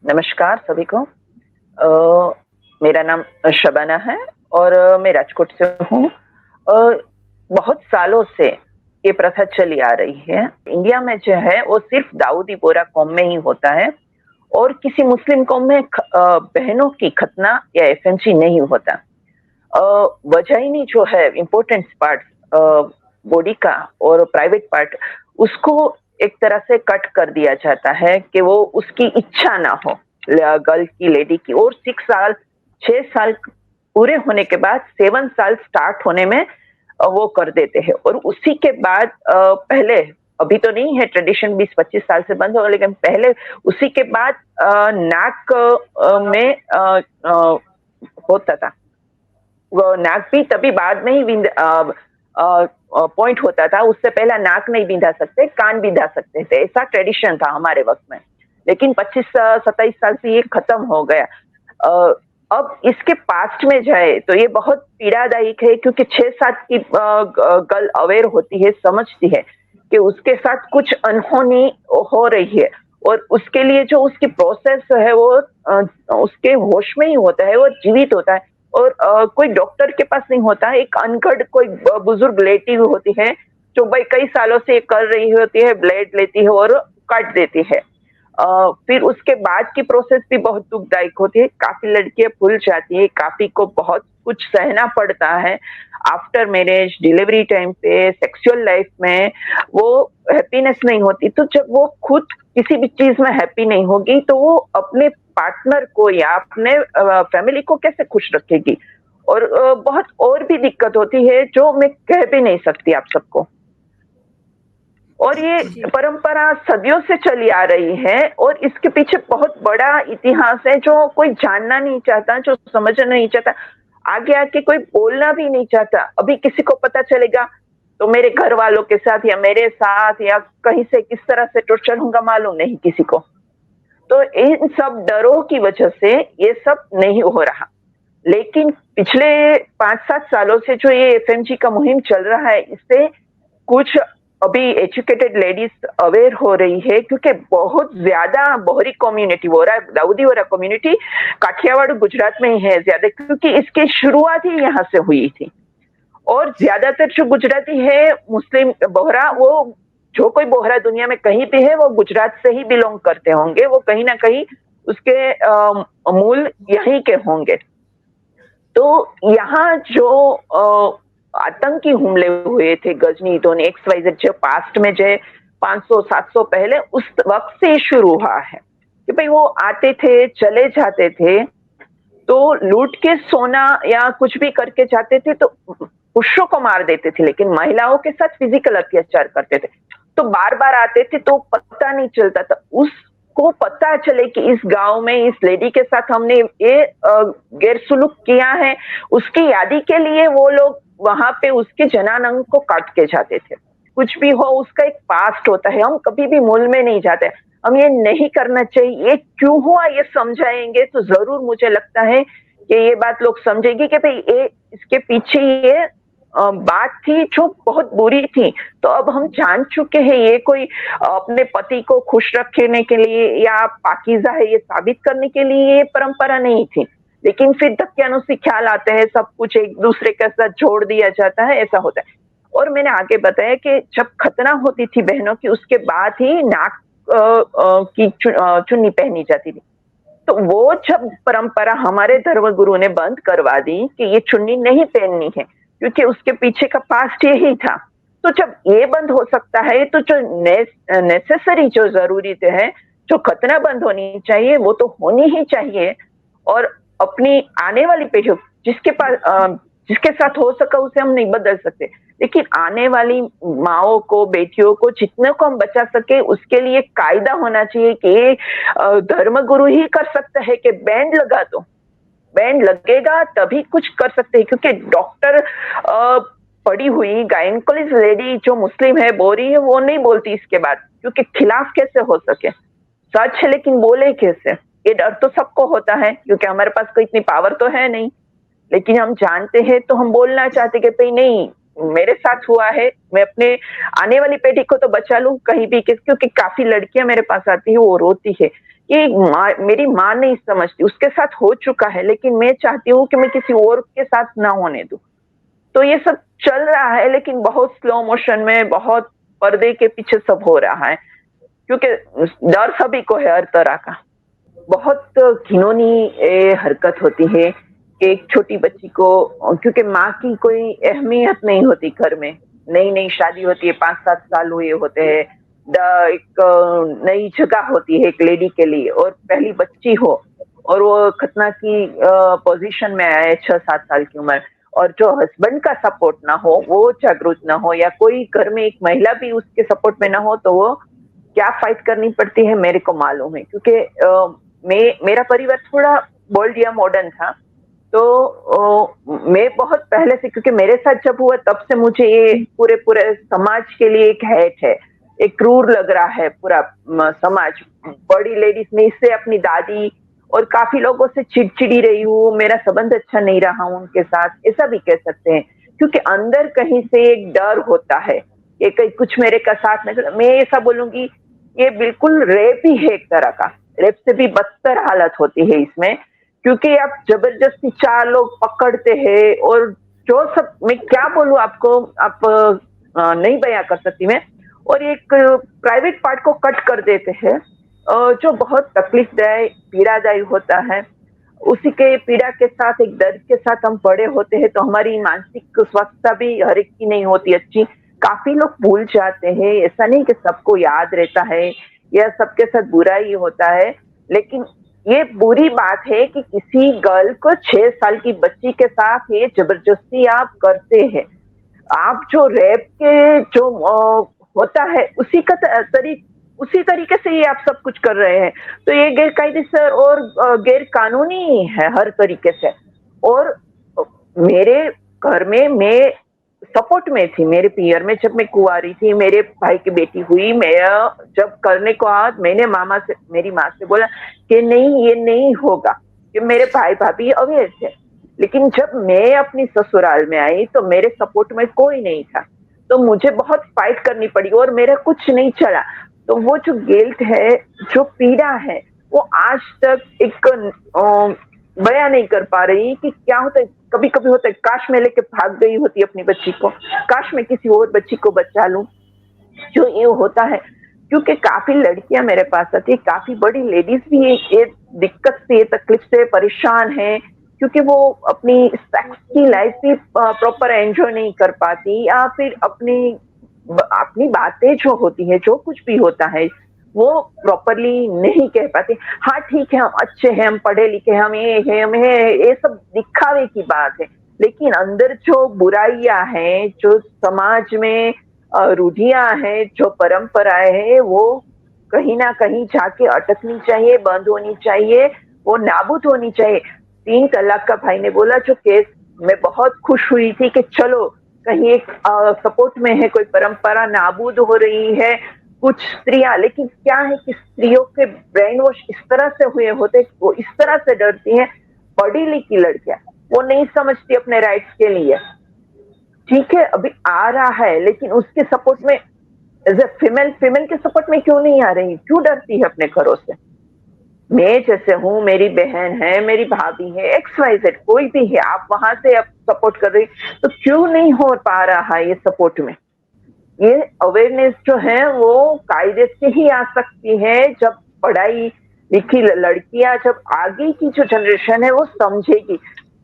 नमस्कार सभी को। मेरा नाम शबाना है और मैं राजकोट से हूँ। बहुत सालों से ये प्रथा चली आ रही है। इंडिया में जो है वो सिर्फ दाऊदी बोहरा कौम में ही होता है और किसी मुस्लिम कौम में बहनों की खतना या एफएमसी नहीं होता। वजाइनी जो है इम्पोर्टेंट पार्ट बॉडी का और प्राइवेट पार्ट, उसको एक तरह से कट कर दिया जाता है कि वो उसकी इच्छा ना हो गर्ल की, लेडी की। और 6 साल पूरे होने के बाद 7 साल स्टार्ट होने में वो कर देते हैं। और उसी के बाद पहले, अभी तो नहीं है ट्रेडिशन 20-25 साल से बंद हो, लेकिन पहले उसी के बाद नाक में होता था। वो नाक भी तभी बाद में ही पॉइंट होता था, उससे पहला नाक नहीं बिंधा सकते, कान बिंधा सकते थे, ऐसा ट्रेडिशन था हमारे वक्त में। लेकिन 25-27 साल से ये खत्म हो गया। अब इसके पास्ट में जाए तो ये बहुत पीड़ादायक है, क्योंकि 6-7 की गर्ल अवेयर होती है, समझती है कि उसके साथ कुछ अनहोनी हो रही है, और उसके लिए जो उसकी प्रोसेस है वो उसके होश में ही होता है, वो जीवित होता है। और कोई डॉक्टर के पास नहीं होता। एक अनगढ़ कोई बुजुर्ग लेटी हुई होती है, जो भाई कई सालों से कर रही होती है, ब्लेड लेती है और काट देती है। फिर उसके बाद की प्रोसेस भी बहुत दुखदायक होती है। काफी लड़कियां भूल जाती है, काफी को बहुत कुछ सहना पड़ता है। आफ्टर मैरिज, डिलीवरी टाइम पे, सेक्सुअल लाइफ में वो हैप्पीनेस नहीं होती। तो जब वो खुद किसी भी चीज में हैप्पी नहीं होगी, तो वो अपने पार्टनर को या अपने फैमिली को कैसे खुश रखेगी। और बहुत और भी दिक्कत होती है जो मैं कह भी नहीं सकती आप सबको। और ये परंपरा सदियों से चली आ रही है, और इसके पीछे बहुत बड़ा इतिहास है जो कोई जानना नहीं चाहता, जो समझना नहीं चाहता, आगे आके कोई बोलना भी नहीं चाहता। अभी किसी को पता चलेगा तो मेरे घर वालों के साथ या मेरे साथ या कहीं से किस तरह से टॉर्चर होगा मालूम नहीं किसी को। तो इन सब डरों की वजह से ये सब नहीं हो रहा। लेकिन पिछले 5-7 सालों से जो ये एफएमजी का मुहिम चल रहा है, इससे कुछ अभी एजुकेटेड लेडीज अवेयर हो रही है, क्योंकि बहुत ज्यादा बोहरी कम्युनिटी हो रहा है, दाऊदी बोहरा कम्युनिटी काठियावाड़ गुजरात में ही है ज्यादा, क्योंकि इसकी शुरुआत ही यहाँ से हुई थी। और ज्यादातर जो गुजराती है मुस्लिम बोहरा, वो जो कोई बोहरा दुनिया में कहीं भी है वो गुजरात से ही बिलोंग करते होंगे, वो कहीं ना कहीं उसके मूल यहीं के होंगे। तो यहाँ जो आतंकी हमले हुए थे गजनी, तो XYZ जो पास्ट में जो 500-700 पहले, उस वक्त से शुरू हुआ है कि भाई वो आते थे, चले जाते थे, तो लूट के सोना या कुछ भी करके जाते थे, तो पुरुषों को मार देते थे, लेकिन महिलाओं के साथ फिजिकल अत्याचार करते थे। तो बार बार आते थे तो पता नहीं चलता था। उसको पता चले कि इस गांव में इस लेडी के साथ हमने ये गैरसुलूक किया है, उसकी यादी के लिए वो लोग वहां पे उसके जनान अंग को काट के जाते थे। कुछ भी हो, उसका एक पास्ट होता है, हम कभी भी मूल में नहीं जाते। हम ये नहीं करना चाहिए, ये क्यों हुआ ये समझाएंगे तो जरूर मुझे लगता है कि ये बात लोग समझेगी कि भाई ये इसके पीछे ये बात थी जो बहुत बुरी थी। तो अब हम जान चुके हैं ये कोई अपने पति को खुश रखने के लिए या पाकीज़ा है ये साबित करने के लिए ये परंपरा नहीं थी। लेकिन फिर दकियानुसी ख्याल आते हैं, सब कुछ एक दूसरे के साथ जोड़ दिया जाता है, ऐसा होता है। और मैंने आगे बताया कि जब खतना होती थी बहनों की, उसके बाद ही नाक की चुन्नी पहनी जाती थी। तो वो जब परंपरा हमारे धर्मगुरु ने बंद करवा दी कि ये चुन्नी नहीं पहननी है, क्योंकि उसके पीछे का पास्ट यही था। तो जब ये बंद हो सकता है, तो जो नेसेसरी जो जरूरी है, जो खतना बंद होनी चाहिए, वो तो होनी ही चाहिए। और अपनी आने वाली पीढ़ी जिसके पास जिसके साथ हो सका उसे हम नहीं बदल सकते, लेकिन आने वाली माओं को, बेटियों को, जितने को हम बचा सके उसके लिए कायदा होना चाहिए कि धर्मगुरु ही कर सकता है कि बैंड लगा दो। बैंड लगेगा तभी कुछ कर सकते हैं, क्योंकि डॉक्टर पड़ी हुई गायनकोलॉजिस्ट लेडी जो मुस्लिम है, बोरी है, वो नहीं बोलती इसके बाद, क्योंकि खिलाफ कैसे हो सके। सच है लेकिन बोले कैसे, ये डर तो सबको होता है, क्योंकि हमारे पास कोई इतनी पावर तो है नहीं। लेकिन हम जानते हैं तो हम बोलना चाहते कि भाई नहीं, मेरे साथ हुआ है, मैं अपने आने वाली पीढ़ी को तो बचा लूँ कहीं भी, क्योंकि काफ़ी लड़कियाँ मेरे पास आती हैं, वो रोती है कि माँ, मेरी माँ नहीं समझती, उसके साथ हो चुका है, लेकिन मैं चाहती हूँ कि मैं किसी और के साथ ना होने दूँ। तो ये सब चल रहा है, लेकिन बहुत स्लो मोशन में, बहुत पर्दे के पीछे सब हो रहा है, क्योंकि डर सभी को है हर तरह का। बहुत घिनौनी हरकत होती है कि एक छोटी बच्ची को, क्योंकि माँ की कोई अहमियत नहीं होती घर में, नई-नई शादी होती है, 5-7 साल हुए होते हैं, एक नई जगह होती है एक लेडी के लिए, और पहली बच्ची हो, और वो खतना की पोज़ीशन में आए 6-7 साल की उम्र, और जो हस्बैंड का सपोर्ट ना हो, वो जागरूक ना हो, या कोई घर में एक महिला भी उसके सपोर्ट में ना हो, तो वो क्या फाइट करनी पड़ती है मेरे को मालूम है, क्योंकि मेरा परिवार थोड़ा बोल्ड या मॉडर्न था, तो मैं बहुत पहले से, क्योंकि मेरे साथ जब हुआ तब से मुझे ये पूरे पूरे समाज के लिए एक हैट है, एक क्रूर लग रहा है पूरा समाज, बड़ी लेडीज में इससे अपनी दादी और काफी लोगों से चिड़चिड़ी रही हूँ, मेरा संबंध अच्छा नहीं रहा उनके साथ, ऐसा भी कह सकते हैं, क्योंकि अंदर कहीं से एक डर होता है कि कहीं कुछ मेरे का साथ नहीं। मैं ऐसा बोलूंगी, ये बिल्कुल रेप ही है एक तरह का, रेप से भी बदतर हालत होती है इसमें, क्योंकि आप जबरदस्ती 4 लोग पकड़ते हैं, और जो सब, मैं क्या बोलूं आपको, आप नहीं बयां कर सकती मैं, और एक प्राइवेट पार्ट को कट कर देते हैं, जो बहुत तकलीफदायक पीड़ादायी होता है। उसी के पीड़ा के साथ, एक दर्द के साथ हम बड़े होते हैं, तो हमारी मानसिक स्वास्थ्य भी हर एक की नहीं होती अच्छी, काफी लोग भूल जाते हैं, ऐसा नहीं कि सबको याद रहता है या सबके साथ बुरा ही होता है, लेकिन ये बुरी बात है कि किसी गर्ल को 6 साल की बच्ची के साथ ये जबरदस्ती आप करते हैं। आप जो रेप के जो होता है उसी का उसी तरीके से ये आप सब कुछ कर रहे हैं, तो ये गैर कायदेसर और गैर कानूनी है हर तरीके से। और मेरे घर में मैं सपोर्ट में थी, मेरे पियर में, जब मैं कुंवारी थी, मेरे भाई की बेटी हुई, मैं जब करने को आज मैंने मामा से, मेरी माँ से बोला कि नहीं, ये नहीं होगा, कि मेरे भाई भाभी अवेयर थे, लेकिन जब मैं अपनी ससुराल में आई तो मेरे सपोर्ट में कोई नहीं था, तो मुझे बहुत फाइट करनी पड़ी और मेरा कुछ नहीं चला। तो वो जो गिल्ट है, जो पीड़ा है, वो आज तक एक बयां नहीं कर पा रही कि क्या होता है। कभी कभी होता है, काश मैं लेके भाग गई होती अपनी बच्ची को, काश मैं किसी और बच्ची को बचा लूं, जो ये होता है, क्योंकि काफी लड़कियां मेरे पास आती है, काफी बड़ी लेडीज भी ये दिक्कत से, तकलीफ से परेशान है, क्योंकि वो अपनी सेक्स की लाइफ भी प्रॉपर एंजॉय नहीं कर पाती, या फिर अपनी अपनी बातें जो होती है, जो कुछ भी होता है, वो प्रॉपरली नहीं कह पाते। हाँ ठीक है, हम अच्छे हैं, हम पढ़े लिखे हैं, हम ये है, हम ये सब दिखावे की बात है, लेकिन अंदर जो बुराइयां हैं, जो समाज में रूढ़ियां हैं, जो परंपराएं हैं, वो कहीं ना कहीं जाके अटकनी चाहिए, बंद होनी चाहिए, वो नाबूद होनी चाहिए। 3 तलाक का भाई ने बोला जो केस, मैं बहुत खुश हुई थी कि चलो कहीं एक सपोर्ट में है, कोई परंपरा नाबूद हो रही है, कुछ स्त्रियां, लेकिन क्या है कि स्त्रियों के ब्रेन वॉश इस तरह से हुए होते, वो इस तरह से डरती हैं, पढ़ी लिखी लड़कियां, वो नहीं समझती अपने राइट्स के लिए। ठीक है, अभी आ रहा है, लेकिन उसके सपोर्ट में, एज ए फीमेल, फीमेल के सपोर्ट में क्यों नहीं आ रही, क्यों डरती है अपने घरों से। मैं जैसे हूँ, मेरी बहन है, मेरी भाभी है, XYZ कोई भी है, आप वहां से आप सपोर्ट कर रही, तो क्यों नहीं हो पा रहा ये सपोर्ट में। ये अवेयरनेस जो है वो कायदे से ही आ सकती है, जब पढ़ाई लिखी लड़कियां, जब आगे की जो जनरेशन है वो समझेगी,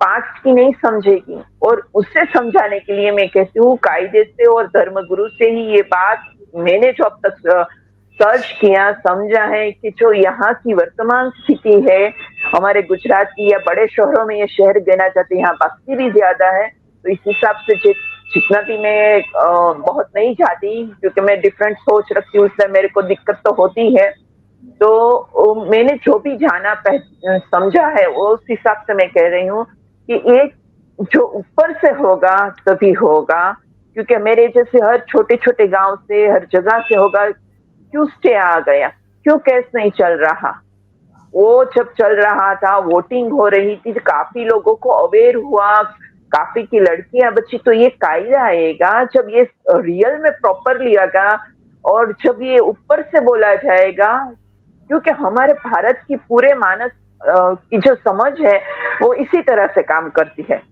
पास्ट की नहीं समझेगी। और उससे समझाने के लिए मैं कहती हूँ, कायदे से और धर्मगुरु से ही ये बात, मैंने जो अब तक सर्च किया, समझा है कि जो यहाँ की वर्तमान स्थिति है हमारे गुजरात की, या बड़े शहरों में ये शहर देना चाहते हैं, यहाँ बस्ती भी ज्यादा है, तो इस हिसाब से जितना भी मैं बहुत नहीं चाहती, क्योंकि मैं डिफरेंट सोच रखती हूँ, इसलिए मेरे को दिक्कत तो होती है। तो मैंने जो भी जाना समझा है, वो उस हिसाब से मैं कह रही हूँ कि एक जो ऊपर से होगा तभी होगा, क्योंकि मेरे जैसे हर छोटे छोटे गांव से, हर जगह से होगा। क्यों स्टे आ गया, क्यों केस नहीं चल रहा। वो जब चल रहा था, वोटिंग हो रही थी, काफी लोगों को अवेयर हुआ, काफी की लड़कियां बच्ची, तो ये कायदा आएगा जब ये रियल में प्रॉपरली आएगा और जब ये ऊपर से बोला जाएगा, क्योंकि हमारे भारत की पूरे मानस की जो समझ है वो इसी तरह से काम करती है।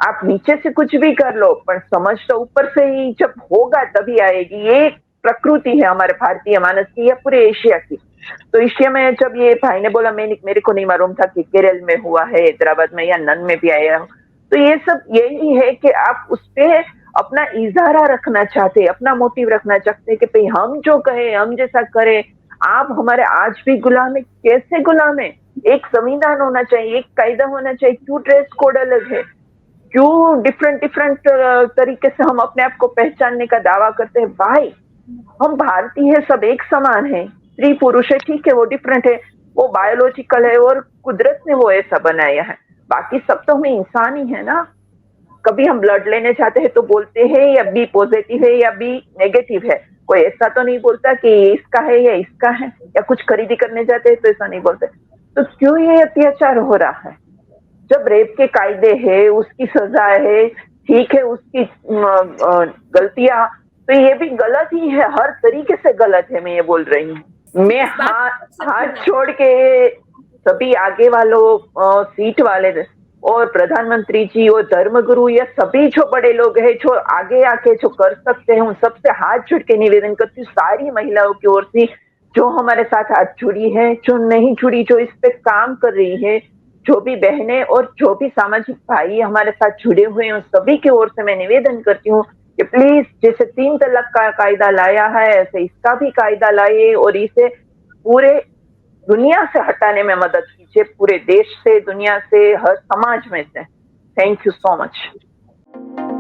आप नीचे से कुछ भी कर लो पर समझ तो ऊपर से ही जब होगा तभी आएगी। ये प्रकृति है हमारे भारतीय मानस की या पूरे एशिया की। तो एशिया में जब ये भाई ने बोला, मेरे को नहीं मालूम था कि केरल में हुआ है, हैदराबाद में या नन में भी आया हो। तो ये सब यही है कि आप उस पे अपना इजारा रखना चाहते हैं, अपना मोटिव रखना चाहते हैं कि भाई हम जो कहे, हम जैसा करें। आप हमारे आज भी गुलाम है, कैसे गुलाम है? एक संविधान होना चाहिए, एक कायदा होना चाहिए, क्यों ड्रेस कोड अलग है? क्यों डिफरेंट डिफरेंट तरीके से हम अपने आप को पहचानने का दावा करते हैं? भाई हम भारतीय है, सब एक समान है। स्त्री पुरुष है, ठीक है, वो डिफरेंट है, वो बायोलॉजिकल है और कुदरत ने वो ऐसा बनाया है। बाकी सब तो हमें इंसान ही है ना। कभी हम ब्लड लेने जाते हैं तो बोलते हैं या बी पॉजिटिव है या बी नेगेटिव है, कोई ऐसा तो नहीं बोलता कि ये इसका है या इसका है। या कुछ खरीदी करने जाते हैं तो ऐसा नहीं बोलते। तो क्यों ये अत्याचार हो रहा है? जब रेप के कायदे है, उसकी सजा है, ठीक है, उसकी गलतियां, तो ये भी गलत ही है, हर तरीके से गलत है। मैं ये बोल रही हूँ। मैं हाथ छोड़ के सभी आगे वालों, सीट वाले और प्रधानमंत्री जी और धर्मगुरु या सभी जो बड़े लोग हैं जो आगे आके जो कर सकते हैं, उन सबसे हाथ जोड़ के निवेदन करती हूँ सारी महिलाओं की ओर से जो हमारे साथ हाथ जुड़ी है, जो नहीं जुड़ी, जो इस पे काम कर रही है, जो भी बहनें और जो भी सामाजिक भाई हमारे साथ जुड़े हुए हैं, उन सभी की ओर से मैं निवेदन करती हूँ कि प्लीज जैसे 3 तलाक का कायदा लाया है ऐसे इसका भी कायदा लाइए और इसे पूरे दुनिया से हटाने में मदद कीजिए, पूरे देश से, दुनिया से, हर समाज में से। Thank you so much.